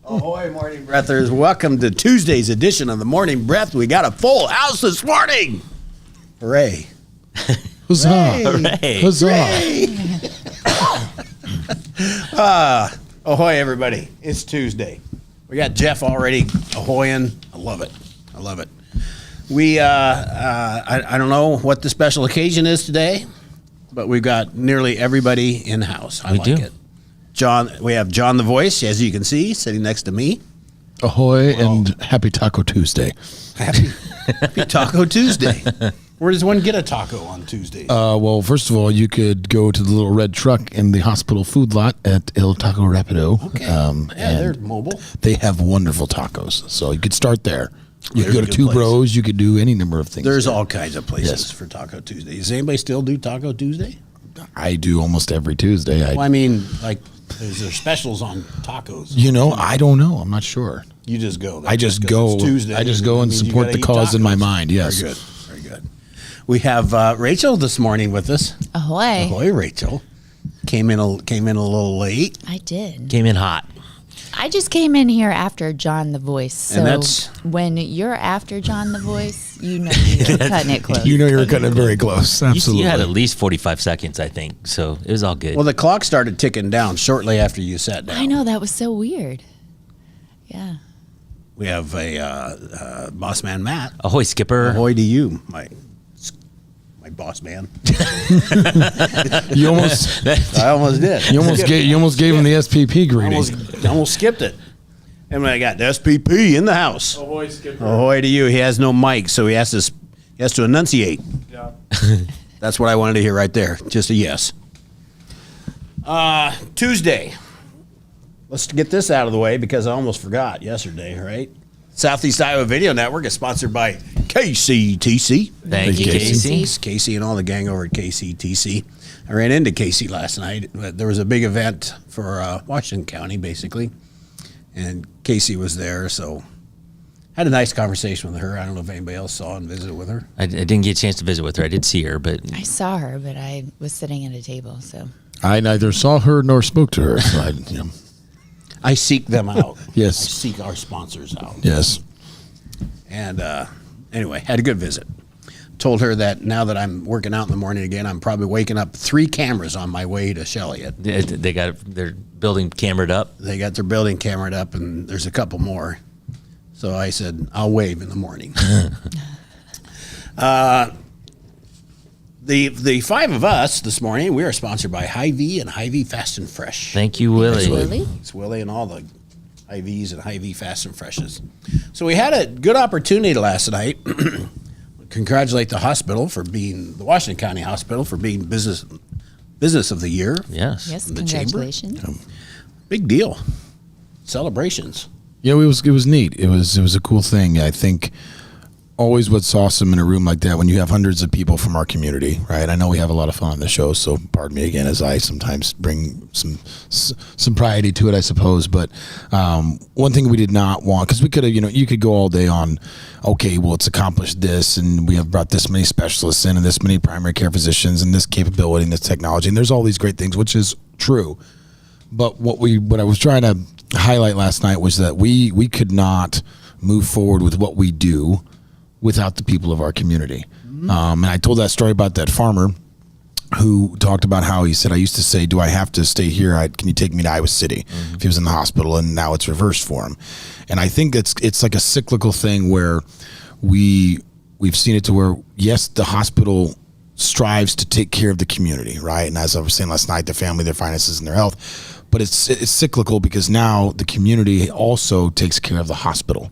Ahoy, Morning Breathers. Welcome to Tuesday's edition of the Morning Breath. We got a full house this morning. Hooray. Huzzah. Hooray. Huzzah. Ahoy, everybody. It's Tuesday. We got Jeff already ahoying. I love it. I love it. We, I don't know what the special occasion is today, but we've got nearly everybody in house. I We like do. it. John, we have John the Voice, as you can see, sitting next to me. Ahoy and happy Taco Tuesday. Happy Taco Tuesday. Where does one get a taco on Tuesdays? Well, first of all, you could go to the little red truck in the hospital food lot at El Taco Rapido. Okay. And they're mobile. they have wonderful tacos. So you could start there. You There's could go a to good Two place. Bros. You could do any number of things. There's there. all kinds of places Yes. for Taco Tuesday. Does anybody still do Taco Tuesday? I do almost every Tuesday. Well, I mean, like, is there specials on tacos? I don't know. I'm not sure. You just go. I just Because go. it's Tuesday. I just go and Means you support gotta the eat cause in my tacos. mind. Yes. Very good. Very good. We have Rachel this morning with us. Ahoy. Ahoy, Rachel. Came in a little late. I did. Came in hot. I just came in here after John the Voice. So And that's- when you're after John the Voice, you know you're cutting it close. You know you're cutting it very close. Absolutely. You had at least 45 seconds, I think. So it was all good. Well, the clock started ticking down shortly after you sat down. I know, that was so weird. Yeah. We have a boss man, Matt. Ahoy, Skipper. Ahoy to you, my boss man. You almost I almost did. you almost gave him the SPP greeting. Almost skipped it. And I got the SPP in the house. Ahoy, Skipper. Ahoy to you. He has no mic, so he has to enunciate. Yeah. That's what I wanted to hear right there. Just a yes. Tuesday. Let's get this out of the way because I almost forgot yesterday, right? Southeast Iowa Video Network is sponsored by KCTC. Thank you, Casey. Casey. Casey and all the gang over at KCTC. I ran into Casey last night. There was a big event for Washington County, basically, and Casey was there, so had a nice conversation with her. I don't know if anybody else saw and visited with her. I didn't get a chance to visit with her. I did see her, but I saw her, but I was sitting at a table, so. I neither saw her nor spoke to her. So I seek them out. Yes. I seek our sponsors out. yes. And anyway, had a good visit. Told her that now that I'm working out in the morning again, I'm probably waking up 3 cameras on my way to Shelliot. they got their building cameraed up. They got their building cameraed up, and there's a couple more. So I said, I'll wave in the morning. The 5 of us this morning, we are sponsored by Hy-Vee and Hy-Vee Fast and Fresh. Thank you, Willie. Willie? It's Willie and all the Hy-Vees and Hy-Vee Fast and Freshes. So we had a good opportunity last night. Congratulate the hospital for being, the Washington County Hospital for being business of the year. Yes. Yes, From the chamber? congratulations. Big deal. Celebrations. Yeah, it was neat. It was a cool thing. I think always what's awesome in a room like that when you have hundreds of people from our community, right? I know we have a lot of fun on the show, so pardon me again as I sometimes bring some priority to it, I suppose. But one thing we did not want, because we could have, you could go all day on, okay, well, it's accomplished this, and we have brought this many specialists in, and this many primary care physicians, and this capability, and this technology, and there's all these great things, which is true. But what I was trying to highlight last night was that we could not move forward with what we do without the people of our community. And I told that story about that farmer who talked about how he said, I used to say, do I have to stay here? Can you take me to Iowa City if he was in the hospital? And now it's reversed for him. And I think it's like a cyclical thing where we've seen it to where, yes, the hospital strives to take care of the community, right? And as I was saying last night, their family, their finances, and their health. But it's cyclical because now the community also takes care of the hospital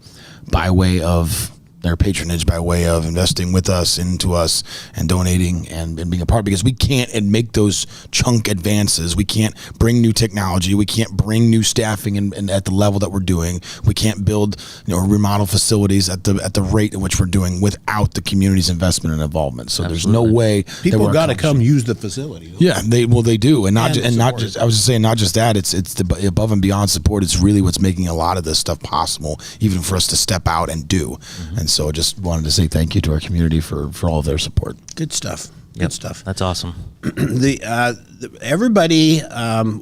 by way of their patronage, by way of investing with us, into us, and donating and being a part, because we can't make those chunk advances. We can't bring new technology. We can't bring new staffing and at the level that we're doing. We can't build, remodel facilities at the rate in which we're doing without the community's investment and involvement. So there's no way People got to come use the facility. yeah, they do, and not support. just. I was just saying, not just that. It's the above and beyond support. It's really what's making a lot of this stuff possible, even for us to step out and do. And So just wanted to say thank you to our community for all of their support. Good stuff. Good Yep, stuff. That's awesome. Everybody,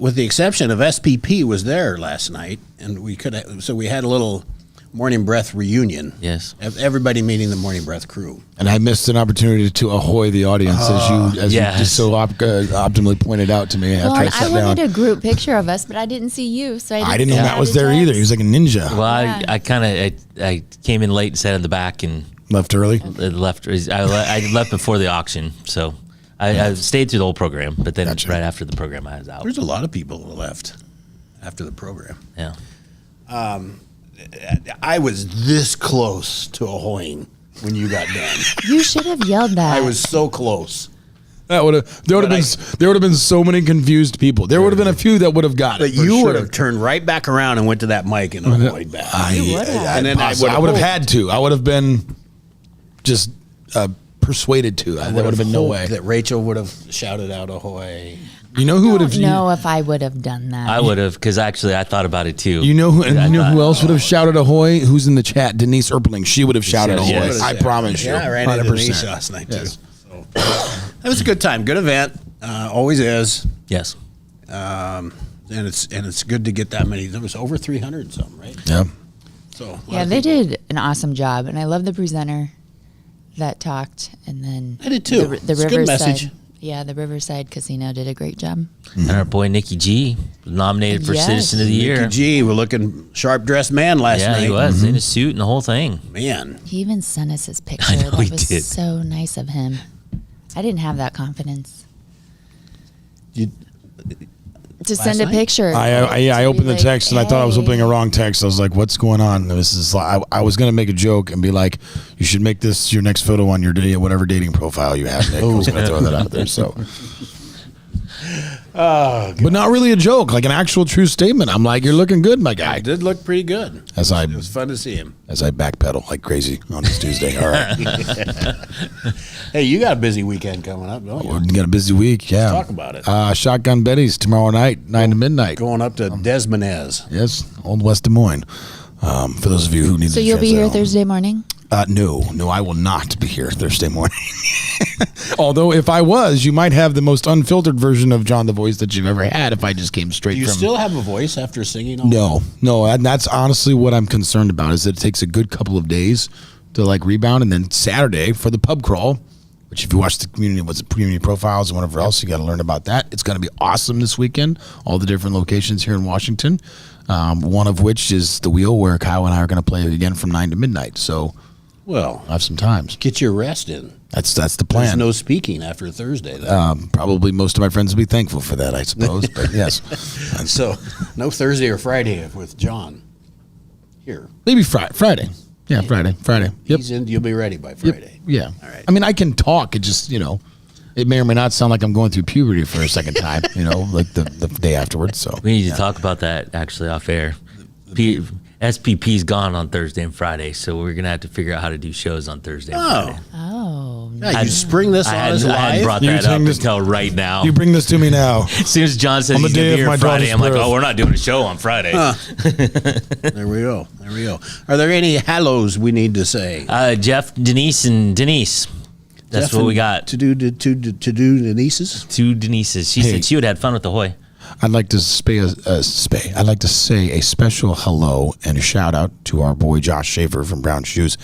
with the exception of SPP, was there last night, and we had a little Morning Breath reunion. Yes. Everybody meeting the Morning Breath crew. And I missed an opportunity to ahoy the audience as you Yes. just so optimally pointed out to me after Well, I and sat I down. wanted a group picture of us, but I didn't see you, so I didn't know say Matt hi was to there Jess. either. He was like a ninja. Well, Yeah. I kind of I came in late and sat in the back and Left early. left. I left before the auction, so I stayed through the whole program. But then Gotcha. right after the program, I was out. There's a lot of people who left after the program. Yeah. I was this close to ahoying when you got done. You should have yelled that. I was so close. There would have been so many confused people. There would have been a few that would have got But it. for you would sure. have turned right back around and went to that mic and ahoyed back. You would have. And then I would have had to. I would have been just persuaded to. There would have been no way. that Rachel would have shouted out ahoy. You know who would have? I don't know if I would have done that. I would have, because actually I thought about it too. You know who? And I you know who thought, else would have shouted ahoy? Who's in the chat? Denise Erpling. She would have shouted ahoy. Yes. I promise you. Yeah, I ran into Denise last night too. Yes. So, that was a good time. Good event. Always is. Yes. And it's good to get that many. There was over 300 and something, right? Yeah. So a lot Yeah, of they people- did an awesome job, and I love the presenter that talked, and then I did too. The It's a good Riverside, message. yeah, the Riverside Casino did a great job. And our boy Nikki G was nominated for Yes. Citizen of the Year. Nikki G, we're looking sharp dressed man last Yeah, night. he was in a suit and the whole thing. Man, He even sent us his picture. know That he was did. so nice of him. I didn't have that confidence you, to send a night? picture. I opened the like, text and I thought I was "Hey." opening a wrong text. I was like, "What's going on?" This is like, I was gonna make a joke and be like, "You should make this your next photo on your whatever dating profile you have." Nick. I was gonna throw that out there. So, but not really a joke, like an actual true statement. I'm like, "You're looking good, my guy." I did look pretty good. As I It was fun to see him. backpedal like crazy on this Tuesday. All right, Hey, you got a busy weekend coming up, don't you? we got a busy week. Yeah, Talk about it. Shotgun Betty's tomorrow night, 9 to midnight. Going up to Desmonez. Yes, Old West Des Moines. For those of you who need So to you'll be translate here home. Thursday morning? No, I will not be here Thursday morning. Although, if I was, you might have the most unfiltered version of John the Voice that you've ever had if I just came straight Do you from. still have a voice after singing all No, and that's honestly what I'm concerned about. Is that it takes a good couple of days to like rebound, and then Saturday for the pub crawl. Which, if you watch the community profiles and whatever else, you got to learn about that. It's going to be awesome this weekend. All the different locations here in Washington. One of which is the Wheel, where Kyle and I are going to play again from 9 to midnight. So Well, I have some times. get your rest in. That's the There's plan. no speaking after Thursday. Then. Probably most of my friends will be thankful for that, I suppose. But yes, So no Thursday or Friday with John here. maybe Friday. Yeah, Friday. Yep. He's in. You'll be ready by Friday. Yeah. All right. I mean, I can talk. It just, it may or may not sound like I'm going through puberty for a second time, like the day afterwards. So We need to talk about that actually off air. SPP's gone on Thursday and Friday, so we're gonna have to figure out how to do shows on Thursday and Friday. Oh, Yeah, you spring this on us I hadn't live. brought You that saying up this- until right now. you bring this to me now. As soon as John says On the he's gonna day be of here my Friday, daughter's I'm like, birth. oh, we're not doing a show on Friday. There we go. Are there any hellos we need to say? Jeff, Denise, and Denise. That's Jeff what we and got. to do the nieces. Two Denises. She Hey. said she would have had fun with the Hoy. I'd like to I'd like to say a special hello and a shout out to our boy Josh Schaefer from Brown Shoes,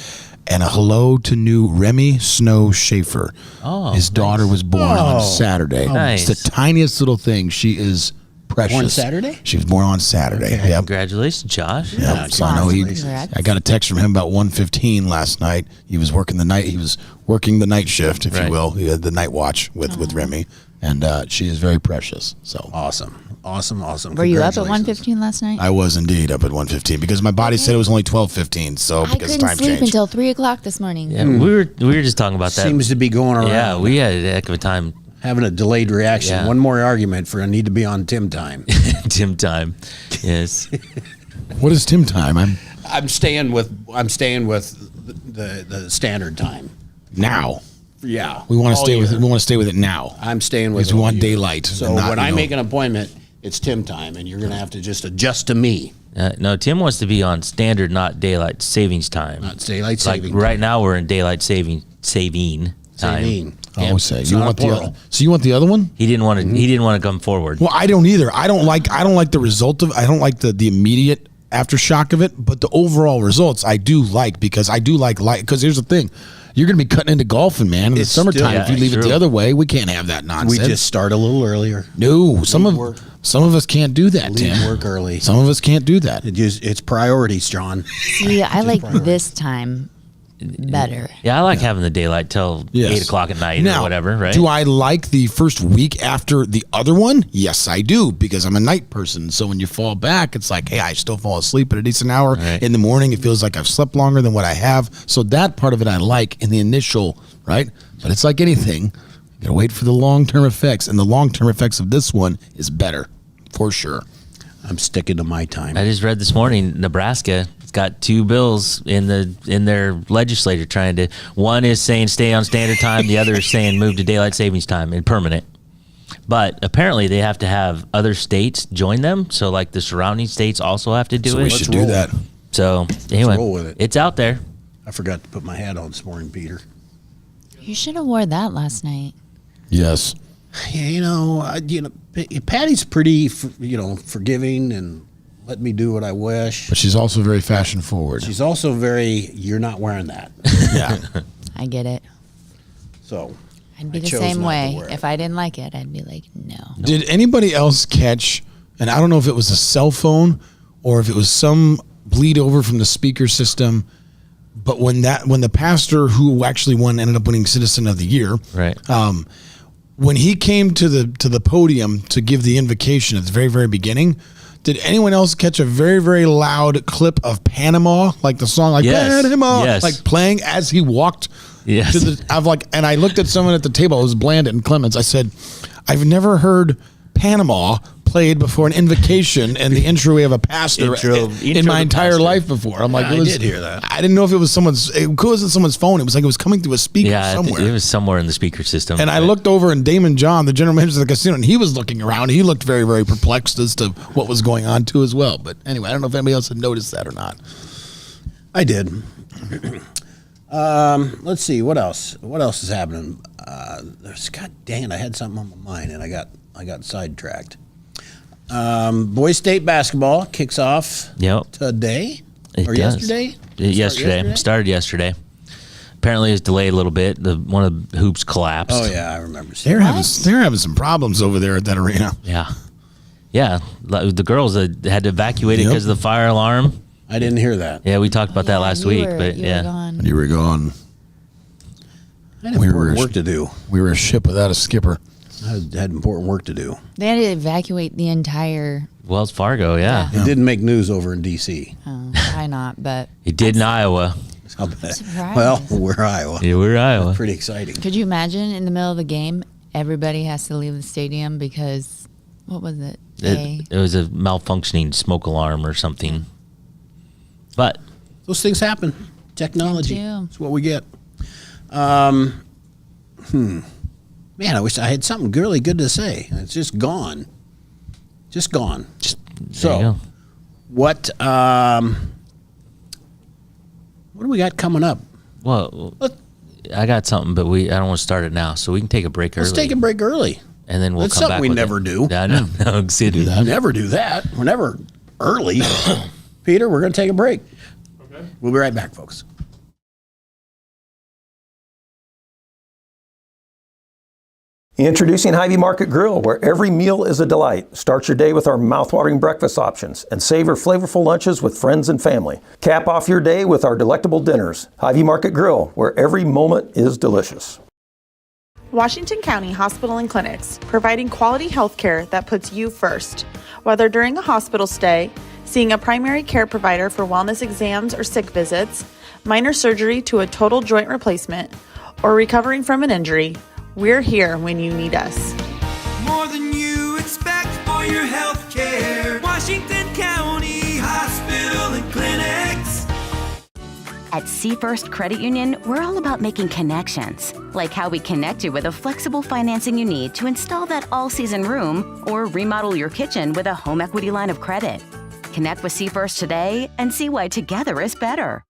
and a hello to new Remy Snow Schaefer. Oh, his daughter was born on Saturday. Nice. It's the tiniest little thing. She is precious. Born Saturday? She was born on Saturday. Yep. Congratulations, Josh. Yeah, so I know Congrats. I got a text from him about 1:15 last night. He was working the night. He was working the night shift, if you Right. will. He had the night watch with Remy, and she is very precious. So Awesome. were you up at Congratulations. 1:15 last night? I was indeed up at 1:15 because my body said it was only 12:15. So I because couldn't time sleep changed. until 3:00 this morning. Yeah, we were just talking about that. Seems to be going around. Yeah, we had a heck of a time. having a delayed reaction. Yeah. One more argument for I need to be on Tim time. Tim time. Yes. What is Tim time? I'm staying with the standard time. Now Yeah, we want to all stay with year. it. We want to stay with it now. I'm staying with Because we all want year. daylight So and not, when you I know- make an appointment, it's Tim time, and you're going to have to just adjust to me. No, Tim wants to be on standard, not daylight savings time. Not daylight like saving right time. now, we're in daylight saving time. Saving. I always say It's you not want a the plural. other. So you want the other one? He didn't want to. He didn't want to come forward. Well, I don't either. I don't like the result of. I don't like the immediate aftershock of it, but the overall results I do like because I do like because here's the thing. You're going to be cutting into golfing, man. In the It's summertime, still- if you yeah, leave it true. the other way, we can't have that We nonsense. just start a little earlier. no. Some work. of us can't do that, Leave Tim. work early. Some of us can't do that. It's priorities, John. See, I like this time better. Yeah, I like having the daylight till Yes. 8 o'clock at night Now, or whatever. Right? Do I like the first week after the other one? Yes, I do, because I'm a night person. So when you fall back, it's like, hey, I still fall asleep at a decent hour. Right. In the morning, it feels like I've slept longer than what I have. So that part of it I like in the initial, right? But it's like anything. You gotta wait for the long-term effects. And the long-term effects of this one is better, for sure. I'm sticking to my time. I just read this morning, Nebraska has got 2 bills in their legislature trying to. One is saying stay on standard time. The other is saying move to daylight savings time and permanent. But apparently they have to have other states join them. So like the surrounding states also have to do So it. we should do roll. that. So anyway, roll with it. it's out there. I forgot to put my hat on this morning, Peter. You should have wore that last night. Yes. Yeah, Patty's pretty, forgiving and let me do what I wish. But she's also very fashion forward. She's also very, you're not wearing that. Yeah. I get it. So I'd be I the chose same not to way. wear it. If I didn't like it, I'd be like, no. Did anybody else catch, and I don't know if it was a cell phone or if it was some bleed over from the speaker system, but when the pastor who actually ended up winning Citizen of the Year, Right. when he came to the podium to give the invocation at the very, very beginning, did anyone else catch a very, very loud clip of Panama, like the song, like Yes. Panama, Yes. like playing as he walked? Yes. And I looked at someone at the table. It was Blandon and Clemens. I said, I've never heard Panama played before an invocation and the intro of a pastor Intro in my to entire pastor. life before. I'm like, Yeah, it was, I did hear that. I didn't know if it was someone's phone. It was like it was coming through a speaker Yeah, somewhere. it was somewhere in the speaker system. And I looked over, and Damon John, the general manager of the casino, and he was looking around. He looked very, very perplexed as to what was going on too, as well. But anyway, I don't know if anybody else had noticed that or not. I did. Let's see what else. What else is happening? God dang it! I had something on my mind and I got sidetracked. Boys State basketball kicks off Yep. today It or does. yesterday. Yesterday. Started yesterday. Apparently, it was delayed a little bit. One of the hoops collapsed. Oh yeah, I remember. seeing They're that. having some problems over there at that arena. Yeah. Yeah. The girls had to evacuate it Yep. because of the fire alarm. I didn't hear that. Yeah, we talked about that last week. But you yeah. were gone. You were gone. I had We important were- work to do. We were a ship without a skipper. I had important work to do. They had to evacuate the entire. Wells Fargo, yeah. It didn't make news over in D.C. Oh, why not? But It did in Iowa. How about- Surprise. Well, we're Iowa. Yeah, we're Iowa. Pretty exciting. could you imagine in the middle of the game, everybody has to leave the stadium because what was it? It was a malfunctioning smoke alarm or something. But Those things happen. Technology. They do. That's what we get. Man, I wish I had something really good to say. It's just gone. Just gone. there you So, go. what do we got coming up? Well, Let- I got something, but I don't want to start it now. So we can take a break early. Let's take a break early. And then we'll That's come something back we with never it. do. I know. No, see, Do that. Never do that. We're never early. Peter, we're going to take a break. Okay. We'll be right back, folks. Introducing Hy-Vee Market Grill, where every meal is a delight. Start your day with our mouthwatering breakfast options and savor flavorful lunches with friends and family. Cap off your day with our delectable dinners. Hy-Vee Market Grill, where every moment is delicious. Washington County Hospital and Clinics, providing quality health care that puts you first. Whether during a hospital stay, seeing a primary care provider for wellness exams or sick visits, minor surgery to a total joint replacement, or recovering from an injury, we're here when you need us. More than you expect for your health care. Washington County Hospital and Clinics. At Seafirst Credit Union, we're all about making connections, like how we connect you with a flexible financing you need to install that all-season room or remodel your kitchen with a home equity line of credit. Connect with Seafirst today and see why together is better.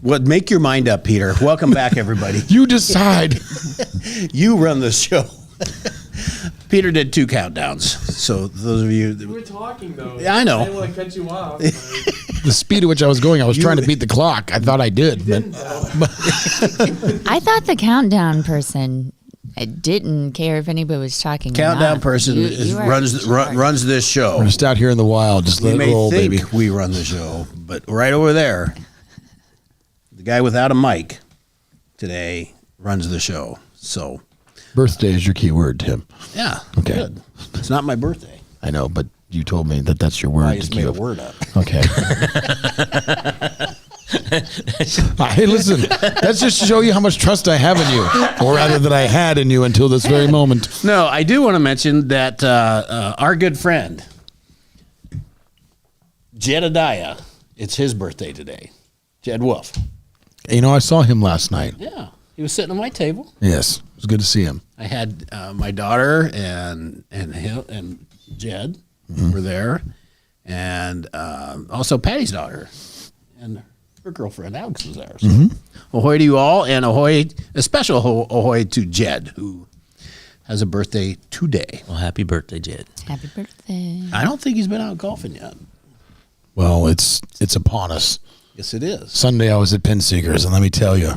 Well, make your mind up, Peter. Welcome back, everybody. You decide. You run the show. Peter did 2 countdowns. So those of you, We're talking though. Yeah, I know. I didn't want to cut you off. The speed at which I was going, I was trying to beat the clock. I thought I did. But I thought the countdown person didn't care if anybody was talking. countdown or not. person You are in charge. runs this show. we're just out here in the wild. Just You let it may roll, think baby. we run the show, but right over there, the guy without a mic today runs the show. So, Birthday is your key word, Tim. yeah, Okay. good. It's not my birthday. I know, but you told me that that's your word. I to just keep made a up. word up. Okay. Hey, listen, that's just to show you how much trust I have in you, or rather that I had in you until this very moment. No, I do want to mention that our good friend, Jedediah, it's his birthday today. Jed Wolf. You know, I saw him last night. Yeah, he was sitting at my table. Yes, it was good to see him. I had my daughter and him and Jed were there, and also Patty's daughter and her girlfriend Alex was there. So ahoy to you all, and ahoy, a special ahoy to Jed, who has a birthday today. Well, happy birthday, Jed. Happy birthday. I don't think he's been out golfing yet. Well, it's upon us. Yes, it is. Sunday I was at Pin Seekers, and let me tell you,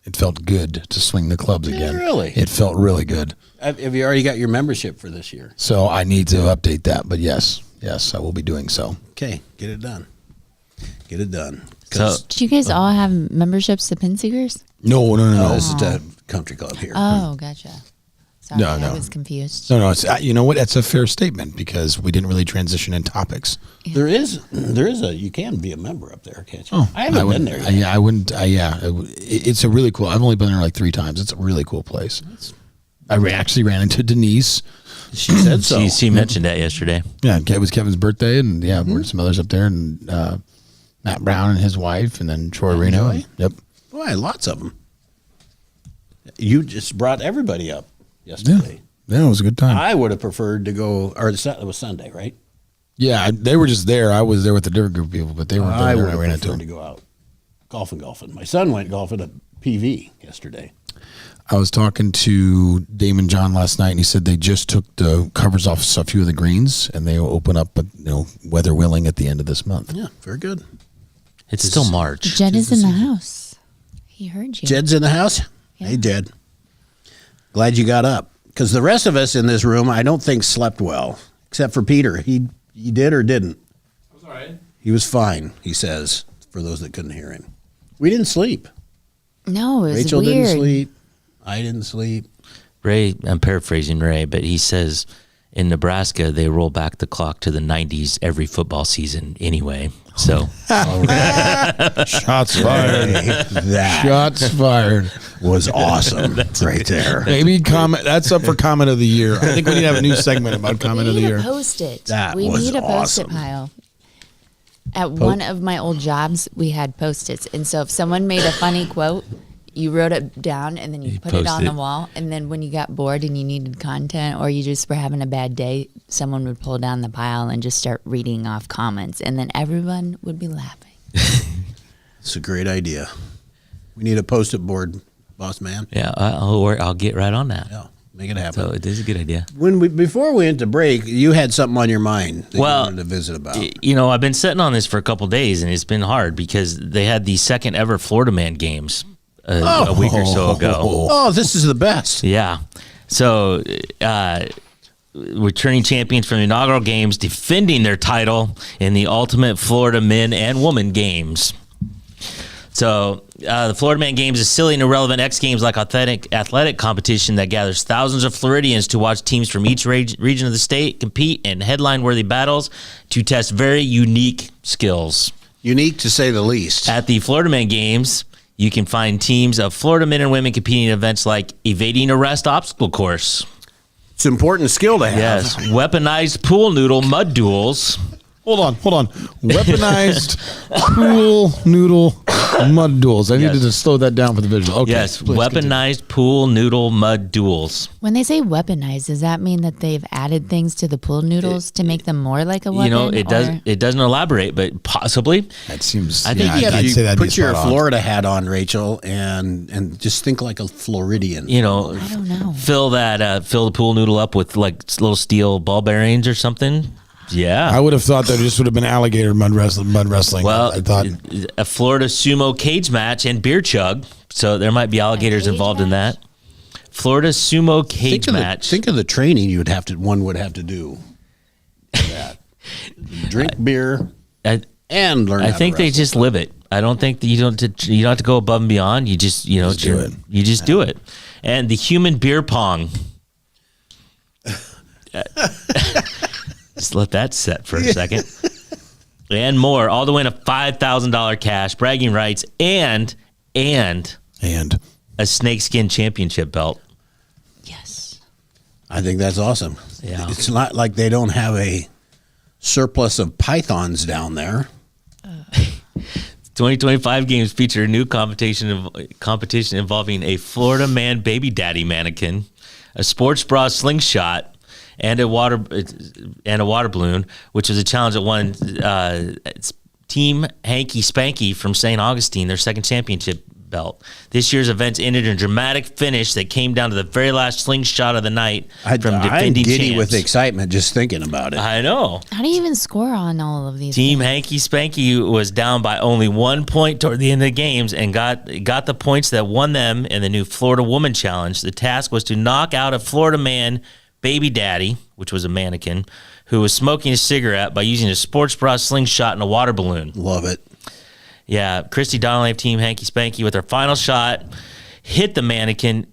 it felt good to swing the clubs Yeah, again. really? It felt really good. Have you already got your membership for this year? So I need to update that, but yes, I will be doing so. Okay, get it done. Get it done. So, 'Cause- Do you guys all have memberships to Pin Seekers? No. no, this is the country club here. Oh, gotcha. Sorry, No, I no. was confused. No, it's you know what? That's a fair statement because we didn't really transition in topics. There is you can be a member up there, can't you? I haven't been wouldn't- there yet. Yeah, I wouldn't. It's a really cool. I've only been there like 3 times. It's a really cool place. Actually ran into Denise. She said so. she mentioned that yesterday. Yeah, it was Kevin's birthday, and yeah, there were some others up there, and Matt Brown and his wife, and then Troy Reno. Joy? Yep. Boy, lots of them. You just brought everybody up yesterday. Yeah, it was a good time. I would have preferred to go, or it was Sunday, right? Yeah, they were just there. I was there with a different group of people, but they weren't I there. would I have ran into preferred them. to go out golfing. My son went golfing at PV yesterday. I was talking to Damon John last night, and he said they just took the covers off a few of the greens, and they will open up, weather willing, at the end of this month. Yeah, very good. It's still March. Jed is in the house. He heard you. Jed's in the house? Yeah. Hey, Jed. Glad you got up. Because the rest of us in this room, I don't think slept well, except for Peter. He did or didn't. I was all right. He was fine, he says, for those that couldn't hear him. We didn't sleep. No, it was Rachel weird. didn't sleep. I didn't sleep. Ray, I'm paraphrasing Ray, but he says in Nebraska they roll back the clock to the 90s every football season anyway. So Shots fired. That Shots fired. was awesome right there. Maybe comment. That's up for comment of the year. I think we need to have a new segment about comment of the We need year. a post-it. That we was need a post-it awesome. pile. At one of my old jobs, we had post-its. And so if someone made a funny quote, you wrote it down and then you put it post on the it. wall. And then when you got bored and you needed content or you just were having a bad day, someone would pull down the pile and just start reading off comments. And then everyone would be laughing. It's a great idea. We need a post-it board, boss man. Yeah, I'll get right on that. Yeah, make it happen. So it is a good idea. Before we went to break, you had something on your mind that you Well, wanted to visit about. You know, I've been sitting on this for a couple days, and it's been hard because they had the second ever Florida Man games a week or so ago. Oh, this is the best. Yeah. So, returning champions from the inaugural games, defending their title in the Ultimate Florida Men and Women Games. So, the Florida Man Games is silly and irrelevant X Games like athletic competition that gathers thousands of Floridians to watch teams from each region of the state compete in headline-worthy battles to test very unique skills. Unique to say the least. At the Florida Man Games, you can find teams of Florida men and women competing in events like evading arrest obstacle course. It's an important skill to have. Yes, weaponized pool noodle mud duels. Hold on. Weaponized pool noodle mud duels. I needed to slow that down for the visual. Okay. Yes, please weaponized pool noodle mud duels. When they say weaponized, does that mean that they've added things to the pool noodles to make them more like a weapon? You know, it does. or- It doesn't elaborate, but possibly. That seems. I think yeah, I'd say that'd be put your spot on. Florida hat on, Rachel, and just think like a Floridian. You know, I don't know. fill the pool noodle up with like little steel ball bearings or something. Yeah. I would have thought there just would have been alligator mud wrestling. Well, I thought a Florida sumo cage match and beer chug. So there might be alligators cage involved in match? that. Florida sumo cage match. Think of the training one would have to do. For that. Drink beer and learn. I how to think they wrestle. just live it. I don't think that you don't have to go above and beyond. You just do it. You just do it. And the human beer pong. Just let that set for a second. And more, all the way to $5,000 cash, bragging rights, and a snakeskin championship belt. Yes. I think that's awesome. Yeah. It's not like they don't have a surplus of pythons down there. 2025 games feature a new competition involving a Florida Man baby daddy mannequin, a sports bra slingshot, and a water balloon, which is a challenge that won Team Hanky Spanky from St. Augustine their second championship belt. This year's event ended in a dramatic finish that came down to the very last slingshot of the night from I'm defending giddy champs. with excitement just thinking about it. I know. How do you even score on all of these? Team things? Hanky Spanky was down by only 1 point toward the end of the games and got the points that won them in the new Florida Woman Challenge. The task was to knock out a Florida Man baby daddy, which was a mannequin, who was smoking a cigarette by using a sports bra slingshot and a water balloon. Love it. Yeah, Christy Donnelly of Team Hanky Spanky with her final shot hit the mannequin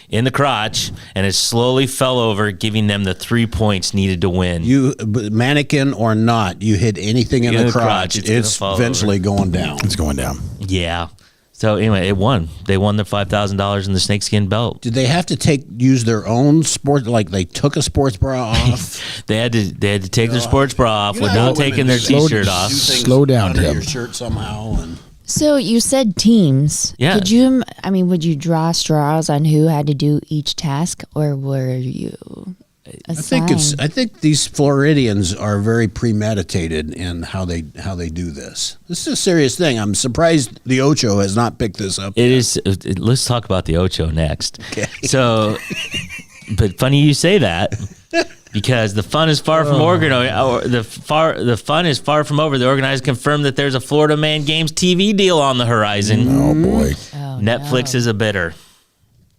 in the crotch, and it slowly fell over, giving them the 3 points needed to win. But mannequin or not, you hit anything in the crotch, it's gonna it's fall eventually going down. it's going down. Yeah. So anyway, it won. They won their $5,000 in the snakeskin belt. Did they have to use their own sport? Like they took a sports bra off? They had to take their sports bra off You know how without women taking their do t-shirt do off. things Slow down, under Tim. your shirt somehow. And So you said teams. Yeah. Would you draw straws on who had to do each task, or were you assigned? I think these Floridians are very premeditated in how they do this. This is a serious thing. I'm surprised the Ocho has not picked this up. It is. Let's talk about the Ocho next. Okay. So, but funny you say that because the fun is far from the fun is far from over. The organizers confirmed that there's a Florida Man Games TV deal on the horizon. Oh boy. Oh, Netflix no. is a bidder.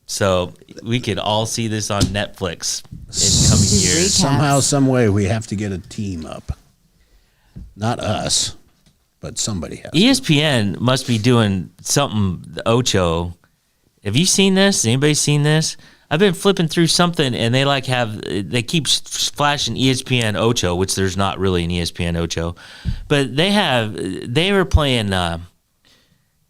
So we could all see this on Netflix in coming years. Somehow, some way, we have to get a team up. Not us, but somebody has. ESPN must be doing something. The Ocho. Have you seen this? Has anybody seen this? I've been flipping through something, and they keep flashing ESPN Ocho, which there's not really an ESPN Ocho, but they were playing.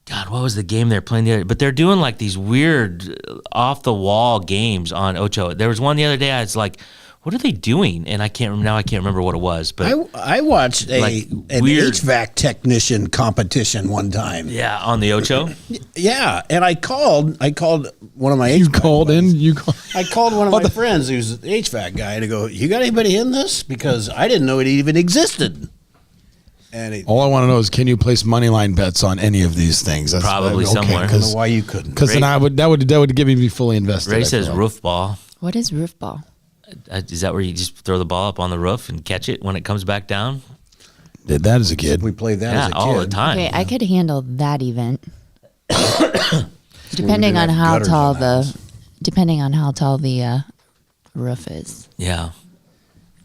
God, what was the game they're playing the other? But they're doing like these weird off the wall games on Ocho. There was one the other day. I was like, what are they doing? And I can't remember what it was. But I watched an weird HVAC technician competition one time. Yeah, on the Ocho. Yeah, and I called one of my You HVAC called buddies. in. I called one of my friends who's an HVAC guy to go, you got anybody in this? Because I didn't know it even existed. And All I want to know is, can you place money line bets on any of these things? That's Probably somewhere. I don't know why you couldn't. Because then that would give me be fully invested. Ray I says feel like. roof ball. What is roof ball? Is that where you just throw the ball up on the roof and catch it when it comes back down? Did that as a kid. We played that Yeah, as a kid. all the time. Okay, I could handle that event. Depending didn't on have how gutters tall in the house. the roof is. Yeah.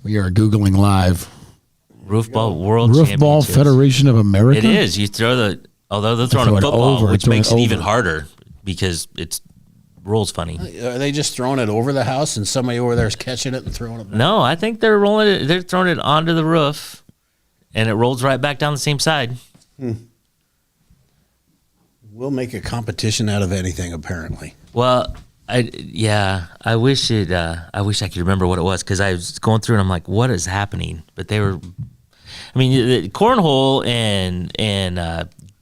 We are Googling live. Roof ball world Roof Ball championships. Federation of America? It is. You throw although they're throwing throw a it football, over, which throwing makes it it even over. harder because it's rolls funny. Are they just throwing it over the house and somebody over there is catching it and throwing it back? No, I think they're rolling it. They're throwing it onto the roof, and it rolls right back down the same side. We'll make a competition out of anything, apparently. Well, I wish I could remember what it was because I was going through and I'm like, what is happening? But they were, I mean, the cornhole and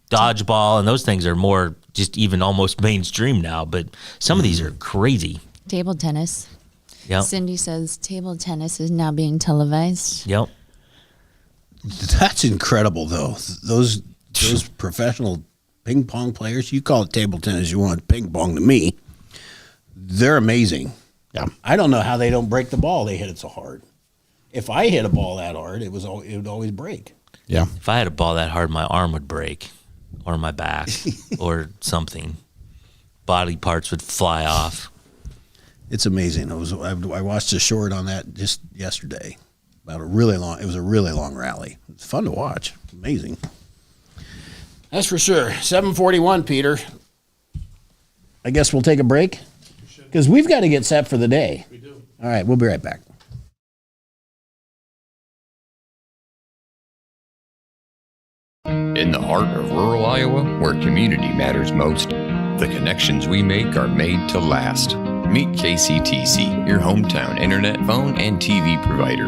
dodgeball and those things are more just even almost mainstream now. But some of these are crazy. Table tennis. Yep. Cindy says table tennis is now being televised. Yep. That's incredible, though. Those professional ping pong players, you call it table tennis, you want ping pong to me, they're amazing. Yeah. I don't know how they don't break the ball. They hit it so hard. If I hit a ball that hard, it would always break. Yeah. If I had a ball that hard, my arm would break, or my back, or something. Body parts would fly off. It's amazing. I watched a short on that just yesterday. It was a really long rally. It's fun to watch. Amazing. That's for sure. 7:41, Peter. I guess we'll take a break because we've got to get set for the day. We do. All right, we'll be right back. In the heart of rural Iowa, where community matters most, the connections we make are made to last. Meet KCTC, your hometown internet, phone, and TV provider.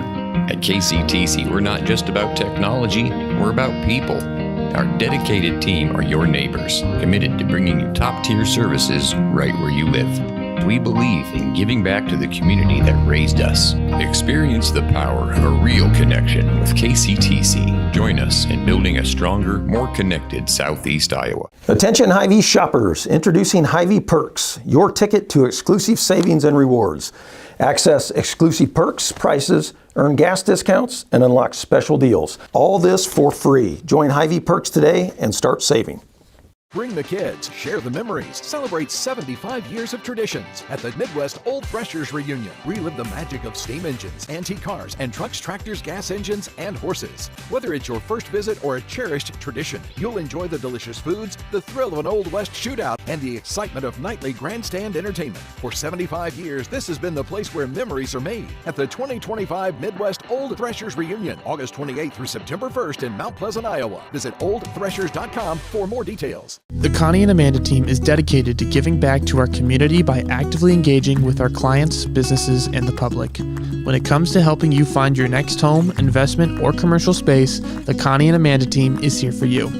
At KCTC, we're not just about technology, we're about people. Our dedicated team are your neighbors, committed to bringing you top-tier services right where you live. We believe in giving back to the community that raised us. Experience the power of a real connection with KCTC. Join us in building a stronger, more connected Southeast Iowa. Attention Hy-Vee shoppers, introducing Hy-Vee Perks, your ticket to exclusive savings and rewards. Access exclusive perks, prices, earn gas discounts, and unlock special deals. All this for free. Join Hy-Vee Perks today and start saving. Bring the kids, share the memories, celebrate 75 years of traditions at the Midwest Old Threshers Reunion. Relive the magic of steam engines, antique cars, and trucks, tractors, gas engines, and horses. Whether it's your first visit or a cherished tradition, you'll enjoy the delicious foods, the thrill of an Old West shootout, and the excitement of nightly grandstand entertainment. For 75 years, this has been the place where memories are made at the 2025 Midwest Old Threshers Reunion, August 28th through September 1st in Mount Pleasant, Iowa. Visit oldthreshers.com for more details. The Connie and Amanda team is dedicated to giving back to our community by actively engaging with our clients, businesses, and the public. When it comes to helping you find your next home, investment, or commercial space, the Connie and Amanda team is here for you.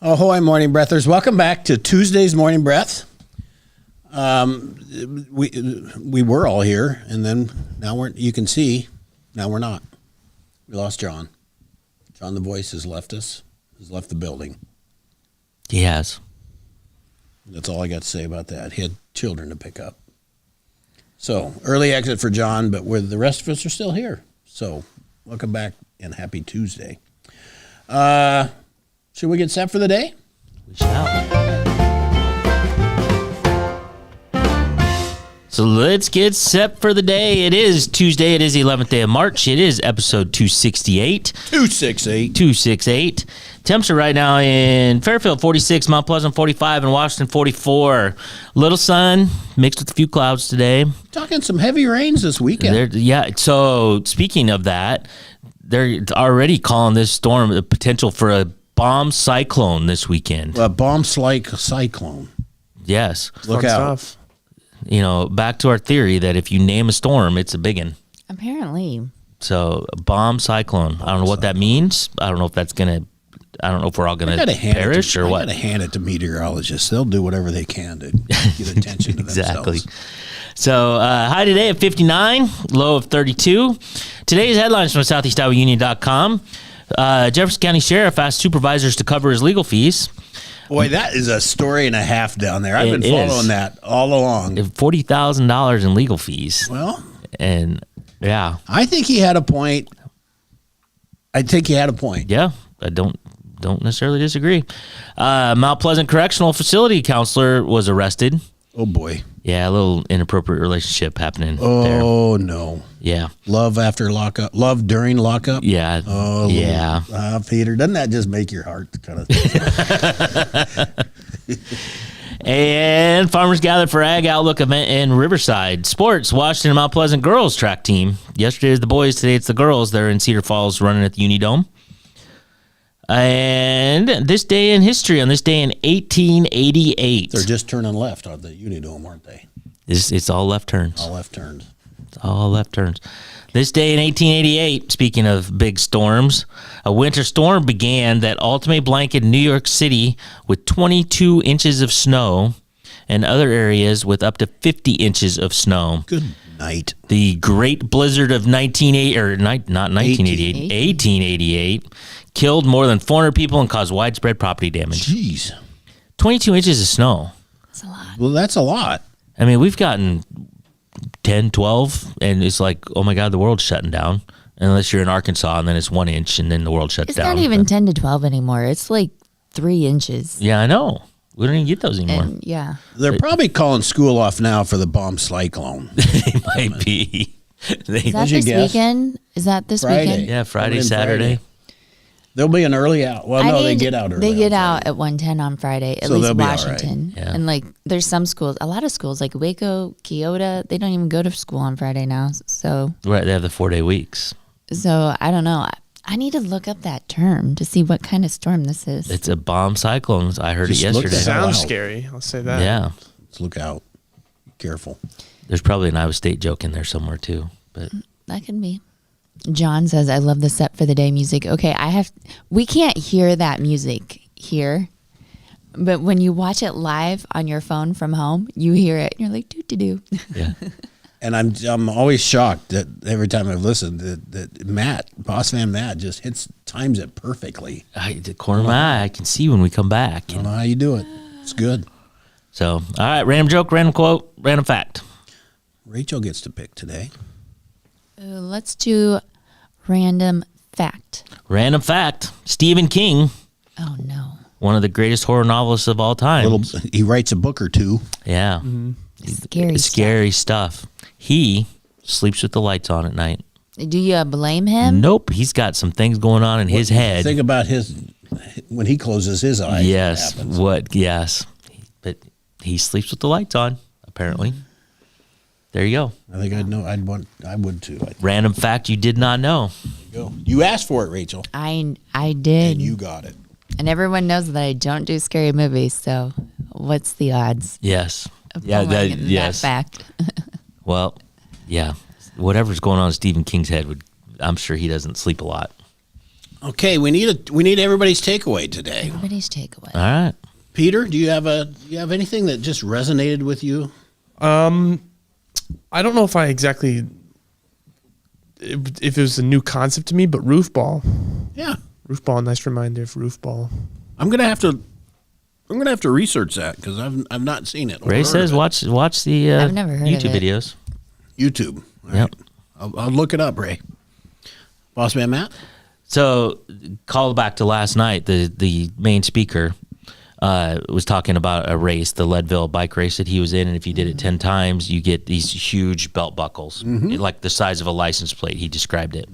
Ahoy, morning breathers. Welcome back to Tuesday's Morning Breath. We were all here, and then now you can see, now we're not. We lost John. John the Voice has left us, has left the building. He has. That's all I got to say about that. He had children to pick up. So, early exit for John, but the rest of us are still here. So, welcome back and happy Tuesday. Should we get set for the day? We shall. So let's get set for the day. It is Tuesday. It is the 11th day of March. It is episode 268. 268. Temps are right now in Fairfield 46, Mount Pleasant 45, and Washington 44. Little sun mixed with a few clouds today. Talking some heavy rains this weekend. So speaking of that, they're already calling this storm the potential for a bomb cyclone this weekend. A bomb-like cyclone. Yes. Look Fun out. stuff. You know, back to our theory that if you name a storm, it's a big one. Apparently. So, bomb cyclone. I don't know what that means. I don't know if that's going to, I don't know if we're all going I gotta to hand perish it to, or I what. gotta hand it to meteorologists. They'll do whatever they can to get attention to Exactly. themselves. So, high today at 59, low of 32. Today's headlines from SoutheastIowaUnion.com. Jefferson County Sheriff asked supervisors to cover his legal fees. Boy, that is a story and a half down there. I've It been following is. that all along. $40,000 in legal fees. Well, And yeah, I think he had a point. I think he had a point. yeah, I don't necessarily disagree. Mount Pleasant Correctional Facility counselor was arrested. Oh, boy. Yeah, a little inappropriate relationship happening there. Oh, no. Yeah. Love after lockup. Love during lockup. Yeah. Oh, yeah. Peter, doesn't that just make your heart kind of... And farmers gathered for Ag Outlook event in Riverside. Sports, Washington and Mount Pleasant girls track team. Yesterday is the boys, today it's the girls. They're in Cedar Falls running at the Unidome. And this day in history, on this day in 1888. They're just turning left on the Unidome, aren't they? It's all left turns. All left turns. All left turns. This day in 1888, speaking of big storms, a winter storm began that ultimately blanketed New York City with 22 inches of snow and other areas with up to 50 inches of snow. Good night. The Great Blizzard of 1888 killed more than 400 people and caused widespread property damage. Jeez. 22 inches of snow. That's a lot. Well, that's a lot. I mean, we've gotten 10, 12, and it's like, oh my God, the world's shutting down. Unless you're in Arkansas, and then it's 1 inch, and then the world shuts It's down. not even But- 10 to 12 anymore. It's like 3 inches. Yeah, I know. We don't even get those anymore. And yeah. They're probably calling school off now for the bomb cyclone. They might be. Is that What'd you this guess? weekend? Is that this Friday. weekend? Yeah, Friday, Coming in Saturday. There'll be an early out. Well, no, they get out early. They get on out Friday. at 1:10 on Friday. At So they'll least be all right. Washington. Yeah. And like, there's some schools, a lot of schools like Waco, Keota, they don't even go to school on Friday now. So Right, they have the 4-day weeks. I don't know. I need to look up that term to see what kind of storm this is. It's a bomb cyclone. I heard Just it look yesterday. the hell Sounds out. scary. I'll say that. Yeah. Let's look out. Be careful. There's probably an Iowa State joke in there somewhere too. But That could be. John says, I love the set for the day music. Okay, we can't hear that music here. But when you watch it live on your phone from home, you hear it and you're like, doo-doo-doo. yeah. And I'm always shocked that every time I've listened that Matt, Boss Man Matt, just times it perfectly. The corner of my eye, I can see when we come back. I don't know how you do it. It's good. So, all right, random joke, random quote, random fact. Rachel gets to pick today. Let's do random fact. Random fact. Stephen King, Oh, no. one of the greatest horror novelists of all time. He writes a book or two. Yeah. Scary stuff. Scary stuff. He sleeps with the lights on at night. Do you blame him? Nope. He's got some things going on in his head. Think about when he closes his eyes. Yes. What happens. What? Yes. But he sleeps with the lights on, apparently. There you go. I think I would too. Random fact you did not know. Go. You asked for it, Rachel, I did. and you got it. And everyone knows that I don't do scary movies, so what's the odds Yes. of Yeah. pulling in Yes. that fact? Well, yeah. Whatever's going on in Stephen King's head I'm sure he doesn't sleep a lot. Okay, we need everybody's takeaway today. Everybody's takeaway. All right. Peter, do you have anything that just resonated with you? I don't know if I exactly if it was a new concept to me, but roof ball. Yeah, Roof ball, nice reminder of roof ball. I'm gonna have to research that because I've not seen it. or Ray heard says of it. watch the I've never heard of YouTube it. videos. YouTube. All Yep. right. I'll look it up, Ray. Boss Man Matt. So, call back to last night. The main speaker was talking about a race, the Leadville bike race that he was in, and if you did it 10 times, you get these huge belt buckles, like the size of a license plate. He described it.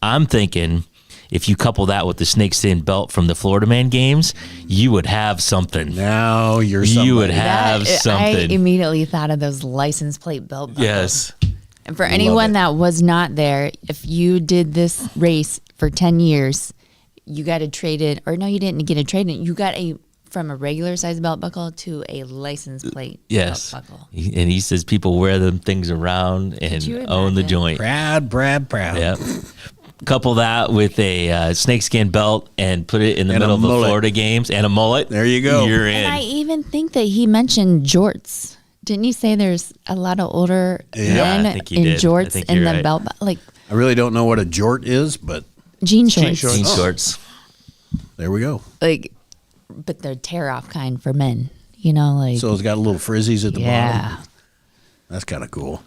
I'm thinking, if you couple that with the snakeskin belt from the Florida Man games, you would have something. Now you're You would somebody. have I something. immediately thought of those license plate belt buckles. Yes. And for anyone that was not there, if you did this race for 10 years, you got to trade it, or no, you didn't get a trade it. You got from a regular size belt buckle to a license plate Yes. belt buckle. And he says people wear them things around and you own the imagine? joint. Proud. Yep. Couple that with a snakeskin belt and put it in the And a middle of the mullet. Florida games and a mullet. There you go. You're in. And I even think that he mentioned jorts. Didn't you say there's a lot of older men I think he in did. I jorts think in you're the right. belt, like I really don't know what a jort is, but jean shorts. shorts. Jean shorts. there we go. Like, but they're tear off kind for men. You know, like So it's got little frizzies at the yeah. bottom. That's kind of cool.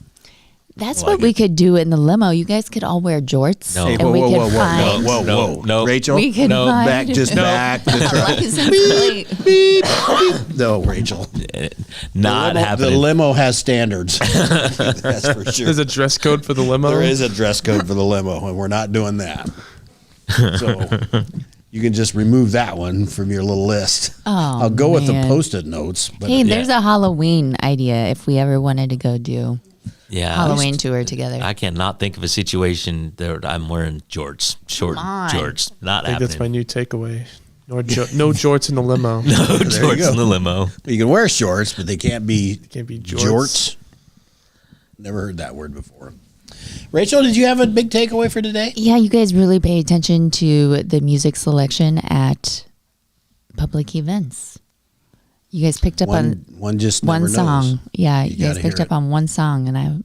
That's I like what we could do in the limo. You guys could all wear jorts, No. and Hey, we could find Whoa. No. Rachel, We could no, find- back, just No. back. a license plate. No, Rachel. Not The happening. limo has standards. That's for sure. There's a dress code for the limo. There is a dress code for the limo, and we're not doing that. So you can just remove that one from your little list. Oh, I'll go with the man. Post-it notes. But Hey, there's a Halloween idea if we ever wanted to go do Yeah. Halloween tour together. I cannot think of a situation that I'm wearing jorts, short Come on. jorts. Not I think that's my happening. new takeaway. No, no jorts in the limo. No jorts go. in the limo. you can wear shorts, but they can't be Can't be jorts. jorts. Never heard that word before. Rachel, did you have a big takeaway for today? Yeah, you guys really pay attention to the music selection at public events. You guys picked up on One just one never song. knows. Yeah, You you guys gotta picked hear up it. on one song, and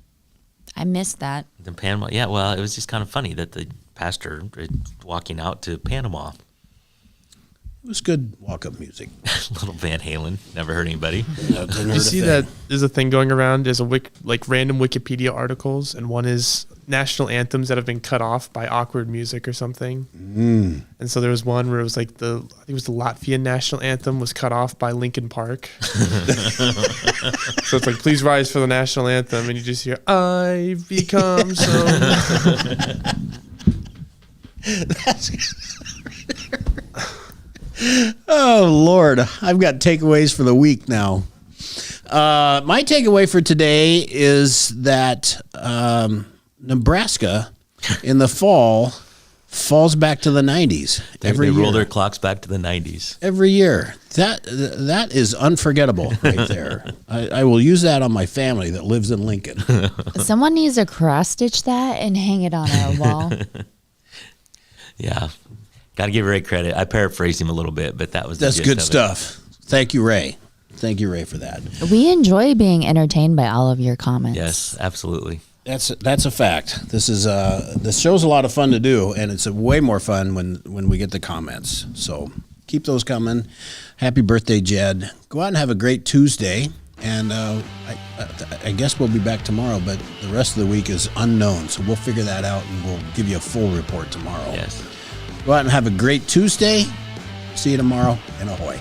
I missed that. The Panama. Yeah, well, it was just kind of funny that the pastor is walking out to Panama. It was good walk-up music. Little Van Halen. Never heard anybody. You see that there's a thing going around. There's like random Wikipedia articles, and one is national anthems that have been cut off by awkward music or something. And so there was one where it was like I think it was the Latvian national anthem was cut off by Linkin Park. So it's like, please rise for the national anthem, and you just hear, "I've become so." Oh, Lord. I've got takeaways for the week now. My takeaway for today is that Nebraska in the fall falls back to the 90s every They roll year. their clocks back to the 90s. Every year. That is unforgettable right there. I will use that on my family that lives in Lincoln. Someone needs to cross stitch that and hang it on our wall. Yeah. Got to give Ray credit. I paraphrased him a little bit, but that was the That's gist good of it. stuff. Thank you, Ray. Thank you, Ray, for that. We enjoy being entertained by all of your comments. Yes, absolutely. That's a fact. This show's a lot of fun to do, and it's way more fun when we get the comments. So keep those coming. Happy birthday, Jed. Go out and have a great Tuesday, and I guess we'll be back tomorrow, but the rest of the week is unknown, so we'll figure that out, and we'll give you a full report tomorrow. Yes. Go out and have a great Tuesday. See you tomorrow, and ahoy.